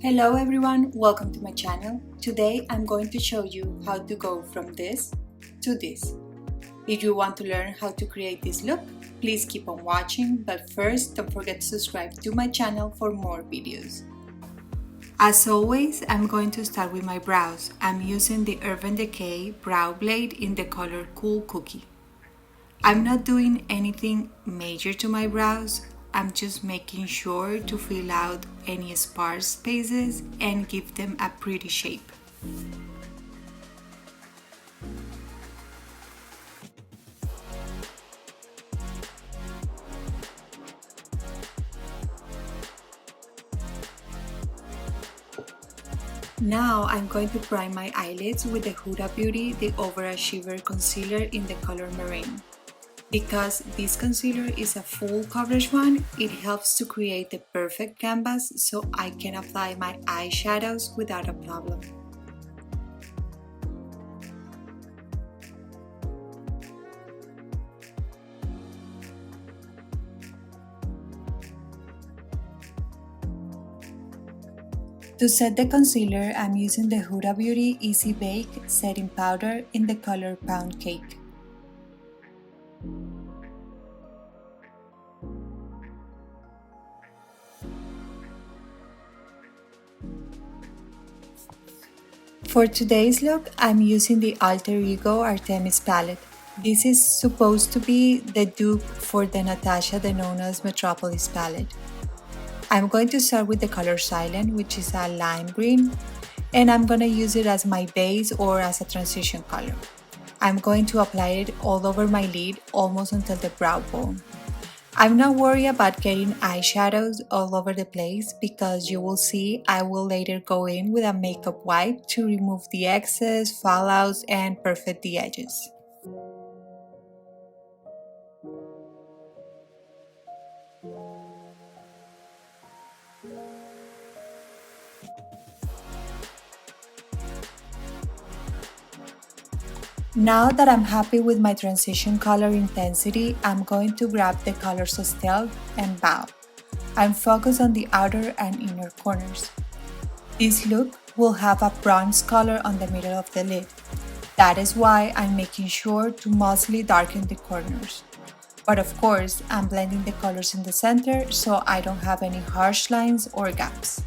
Hello everyone, welcome to my channel. Today I'm going to show you how to go from this to this. If you want to learn how to create this look, please keep on watching, but first don't forget to subscribe to my channel for more videos. As always, I'm going to start with my brows. I'm using the Urban Decay Brow Blade in the color Cool Cookie. I'm not doing anything major to my brows. I'm just making sure to fill out any sparse spaces and give them a pretty shape. Now I'm going to prime my eyelids with the Huda Beauty the Overachiever concealer in the color Meringue. Because this concealer is a full coverage one, it helps to create the perfect canvas so I can apply my eyeshadows without a problem. To set the concealer, I'm using the Huda Beauty Easy Bake Setting Powder in the color Pound Cake. For today's look, I'm using the Alter Ego Artemis palette. This is supposed to be the dupe for the Natasha Denona's Metropolis palette. I'm going to start with the color Silent, which is a lime green, and I'm going to use it as my base or as a transition color. I'm going to apply it all over my lid, almost until the brow bone. I'm not worried about getting eyeshadows all over the place because you will see I will later go in with a makeup wipe to remove the excess, fallouts, and perfect the edges. Now that I'm happy with my transition color intensity, I'm going to grab the colors Stealth and Bow. I'm focused on the outer and inner corners. This look will have a bronze color on the middle of the lid. That is why I'm making sure to mostly darken the corners. But of course, I'm blending the colors in the center so I don't have any harsh lines or gaps.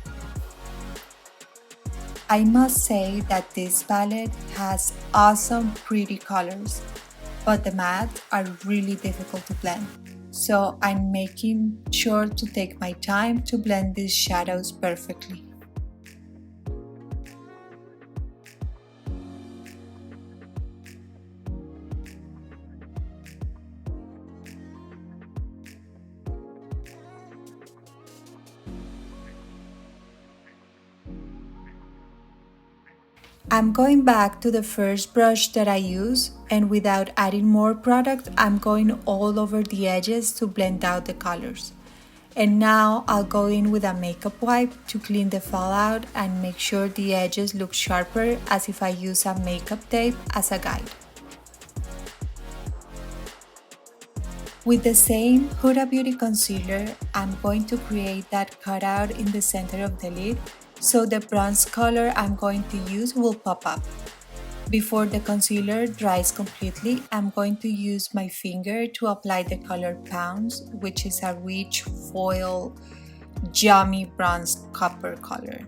I must say that this palette has awesome pretty colors, but the mattes are really difficult to blend. So I'm making sure to take my time to blend these shadows perfectly. I'm going back to the first brush that I use, and without adding more product, I'm going all over the edges to blend out the colors. And now I'll go in with a makeup wipe to clean the fallout and make sure the edges look sharper as if I use a makeup tape as a guide. With the same Huda Beauty concealer, I'm going to create that cutout in the center of the lid so the bronze color I'm going to use will pop up. Before the concealer dries completely, I'm going to use my finger to apply the color Pounds, which is a rich foil, yummy bronze copper color.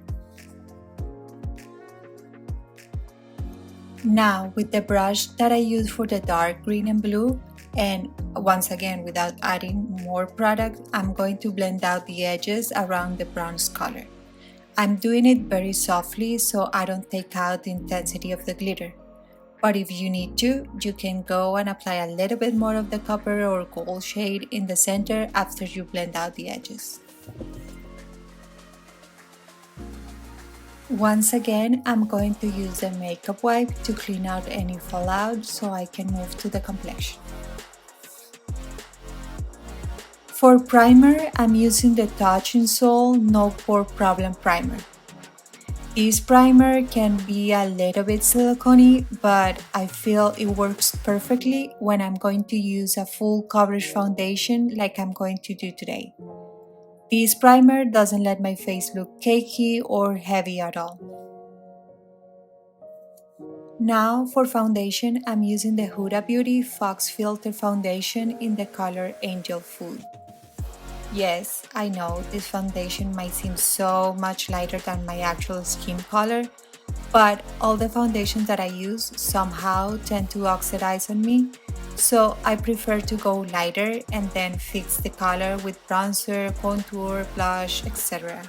Now, with the brush that I use for the dark green and blue, and once again without adding more product, I'm going to blend out the edges around the bronze color. I'm doing it very softly so I don't take out the intensity of the glitter. But if you need to, you can go and apply a little bit more of the copper or gold shade in the center after you blend out the edges. Once again, I'm going to use a makeup wipe to clean out any fallout so I can move to the complexion. For primer, I'm using the Touch in Sol No Pore Problem Primer. This primer can be a little bit silicone-y, but I feel it works perfectly when I'm going to use a full coverage foundation like I'm going to do today. This primer doesn't let my face look cakey or heavy at all. Now for foundation, I'm using the Huda Beauty Fox Filter Foundation in the color Angel Food. Yes, I know this foundation might seem so much lighter than my actual skin color, but all the foundations that I use somehow tend to oxidize on me, so I prefer to go lighter and then fix the color with bronzer, contour, blush, etc.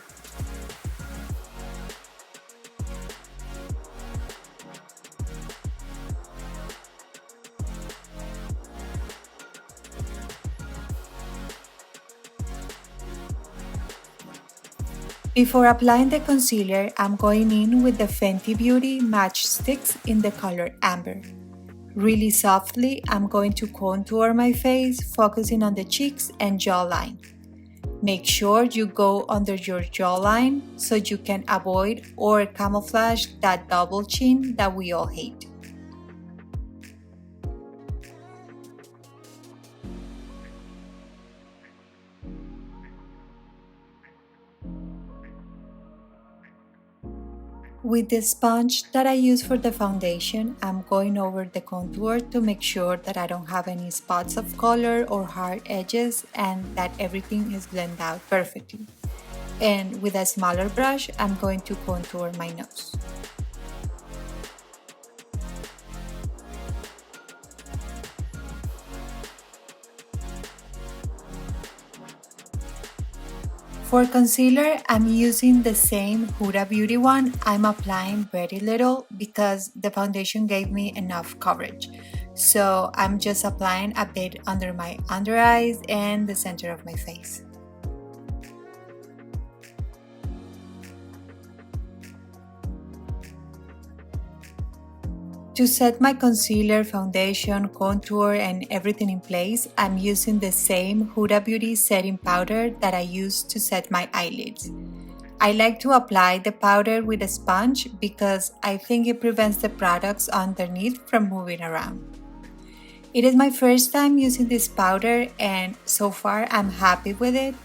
Before applying the concealer, I'm going in with the Fenty Beauty Match Stix in the color Amber. Really softly, I'm going to contour my face, focusing on the cheeks and jawline. Make sure you go under your jawline so you can avoid or camouflage that double chin that we all hate. With the sponge that I use for the foundation, I'm going over the contour to make sure that I don't have any spots of color or hard edges and that everything is blended out perfectly. And with a smaller brush, I'm going to contour my nose. For concealer, I'm using the same Huda Beauty one. I'm applying very little because the foundation gave me enough coverage. So I'm just applying a bit under my under eyes and the center of my face. To set my concealer, foundation, contour, and everything in place, I'm using the same Huda Beauty setting powder that I use to set my eyelids. I like to apply the powder with a sponge because I think it prevents the products underneath from moving around. It is my first time using this powder and so far I'm happy with it.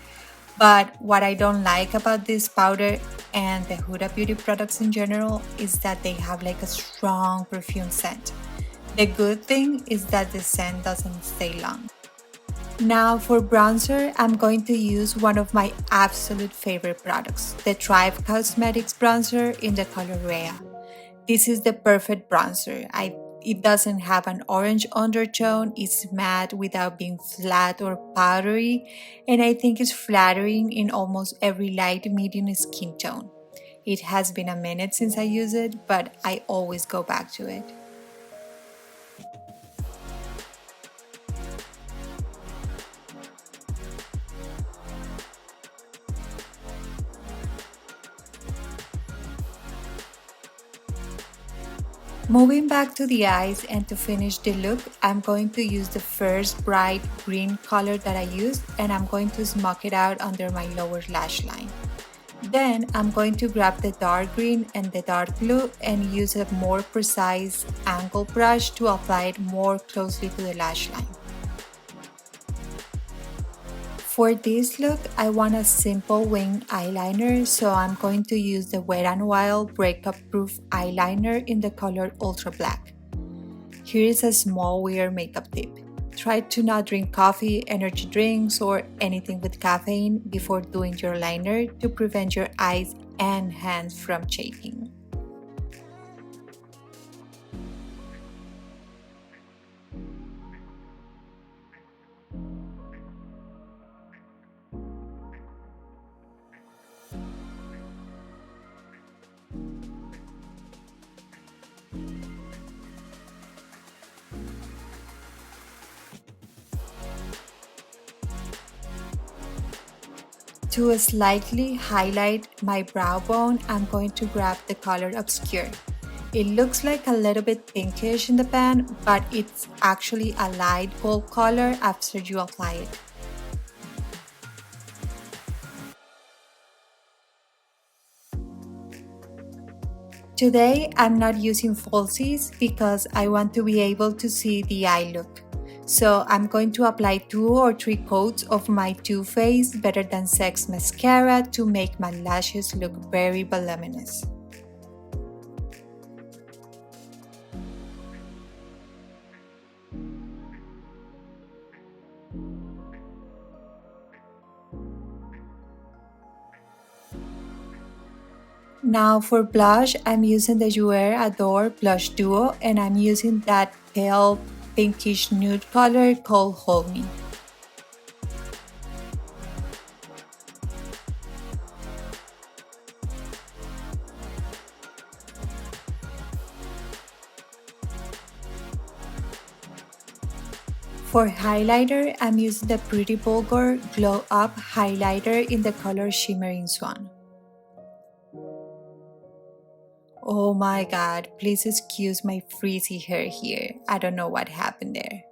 But what I don't like about this powder and the Huda Beauty products in general is that they have like a strong perfume scent. The good thing is that the scent doesn't stay long. Now for bronzer, I'm going to use one of my absolute favorite products, the Thrive Causemetics bronzer in the color Rhea. This is the perfect bronzer. It doesn't have an orange undertone, it's matte without being flat or powdery, and I think it's flattering in almost every light medium skin tone. It has been a minute since I use it, but I always go back to it. Moving back to the eyes and to finish the look, I'm going to use the first bright green color that I used and I'm going to smoke it out under my lower lash line. Then I'm going to grab the dark green and the dark blue and use a more precise angle brush to apply it more closely to the lash line. For this look, I want a simple wing eyeliner, so I'm going to use the Wet n Wild Breakup Proof eyeliner in the color Ultra Black. Here is a small weird makeup tip. Try to not drink coffee, energy drinks, or anything with caffeine before doing your liner to prevent your eyes and hands from chaking. To slightly highlight my brow bone, I'm going to grab the color Obscure. It looks like a little bit pinkish in the pan, but it's actually a light gold color after you apply it. Today, I'm not using falsies because I want to be able to see the eye look. So I'm going to apply 2 or 3 coats of my Too Faced Better Than Sex mascara to make my lashes look very voluminous. Now for blush, I'm using the Jouer Adore Blush Duo, and I'm using that pale pinkish nude color called Hold Me. For highlighter, I'm using the Pretty Vulgar Glow Up highlighter in the color Shimmering Swan. Oh my god, please excuse my frizzy hair here. I don't know what happened there.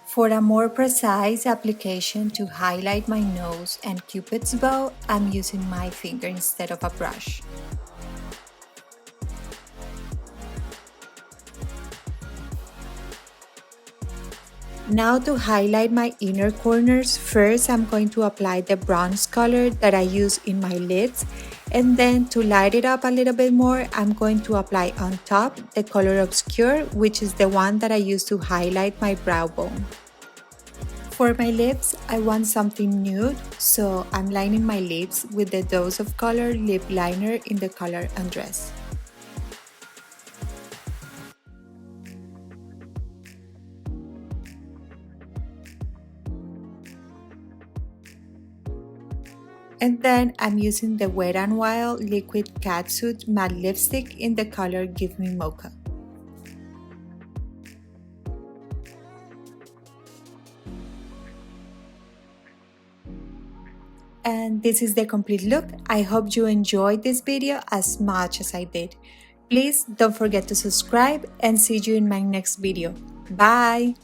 For a more precise application to highlight my nose and Cupid's bow, I'm using my finger instead of a brush. Now to highlight my inner corners, first I'm going to apply the bronze color that I use in my lids, and then to light it up a little bit more, I'm going to apply on top the color Obscure, which is the one that I use to highlight my brow bone. For my lips, I want something nude, so I'm lining my lips with the Dose of Color lip liner in the color Undressed. And then I'm using the Wet n Wild Liquid Catsuit Matte Lipstick in the color Give Me Mocha. And this is the complete look. I hope you enjoyed this video as much as I did. Please don't forget to subscribe and see you in my next video. Bye!